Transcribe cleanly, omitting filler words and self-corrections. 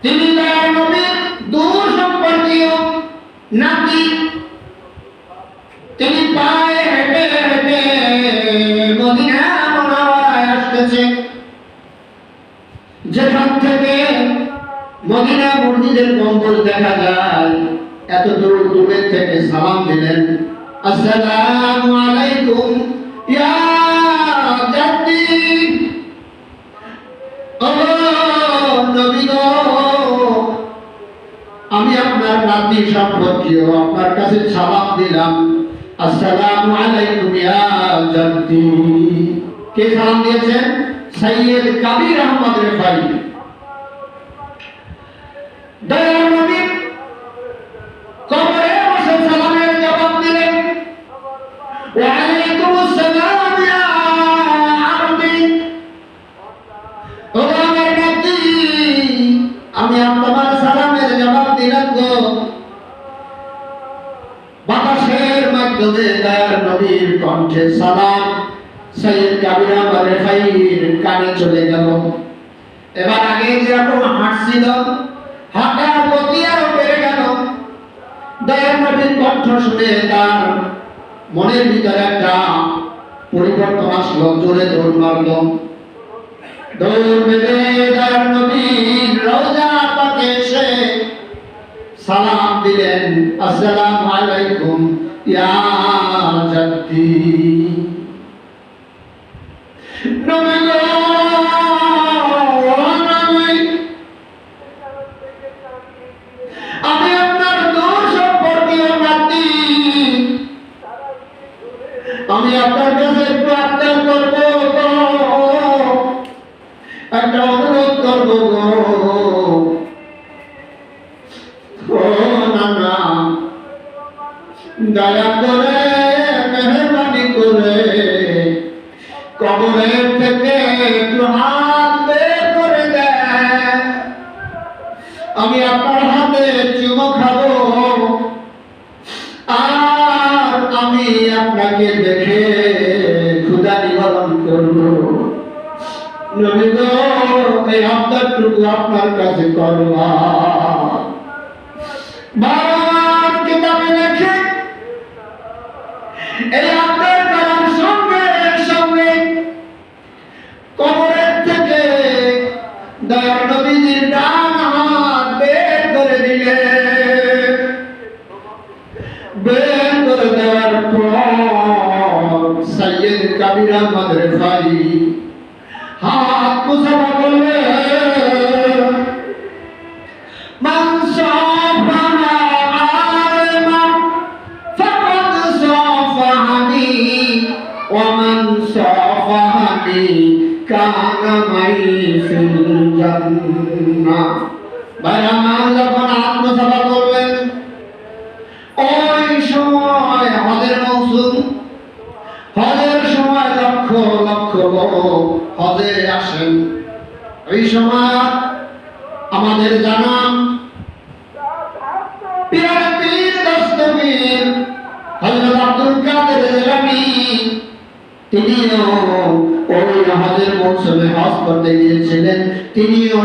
তিনি দয়ার নবীর দূর সম্পর্কীয় নাতি। তিনি পায়ে হেঁটে হেঁটে মদিনা মুনাওয়ারায় আসতেছে। যেখান থেকে মদিনা মসজিদের গম্বুজ দেখা যায়, এত দূর দূরের থেকে সালাম দিলেন, আসসালামু আলাইকুম ইয়া জাদ্দি। ও নবী গো, আমি আপনার নাতি সম্পর্কীয় আপনার কাছে সালাম দিলাম, আসসালামু আলাইকুম ইয়া জাদ্দি। কে সালাম দিয়েছেন? সৈয়দ কবির আহমদ রেফাই। দয়ার নবী কবরে বসে সালামের জবাব দিলেন, ওয়া আলাইকুমুস সালাম ইয়া আবদি। ও আমার নাতি, আমি আপনার সালামের জবাব দিলাম গো। বাতাসের মাধ্যমে দয়ার নবীর কণ্ঠে সালাম সৈয়দ কবির আহমদ রেফাইর কানে চলে গেল। এবার আগে যেরকম হাঁটছিল, হাঁটার গতি আরো বেড়ে গেল। দয়ার নবীর কণ্ঠ শুনে তার মনের ভিতরে একটা পরিবর্তন আসলো, জোরে দৌড় মারল। দৌড় বেঁধে দয়ার নবীর রওজা পাকে এসে সালাম দিলেন, আসসালামু আলাইকুম ইয়া জাদ্দি। নবী গো, আমি আপনার দূর সম্পর্কীয় নাতি, আমি আপনার কাছে একটু আবদার করব গো, একটা অনুরোধ করব গো। ও নানা, দয়া করে মেহরবানি করে কবরের থেকে একটু হাত বের করে দেন, আমি আপনার হাতে চুমো খাবো, আর আমি আপনাকে দেখে ক্ষুধা নিবারণ করব। নবী গো, এই আবদারটুকু আপনার কাছে করলাম। বাবার কিতাবে লেখে এই আবদার করার সঙ্গে সঙ্গে কবরের থেকে দয়ার নবীর ডান হাত বের করে দিলেন। বের করে দেওয়ার পর সৈয়দ কবির আহমদ রেফাই হাত মুসাফা করলেন, মান সাফানা আলিমা ফাকাদ সাফাহানি ওয়া মান সাফাহানি কানা মাই ফিল জান্নাহ। বাইরামান যখন আত্মসভা করলেন, ওই সময় হজের মৌসুম, হজের সময় লক্ষ লক্ষ লোক হজে আসেন। ওই সময় আমাদের জানান পীর দস্তগীর হযরত আব্দুল কাদের জিলানী, তিনিও ওই হজের মৌসুমে হজ করতে গিয়েছিলেন। তিনিও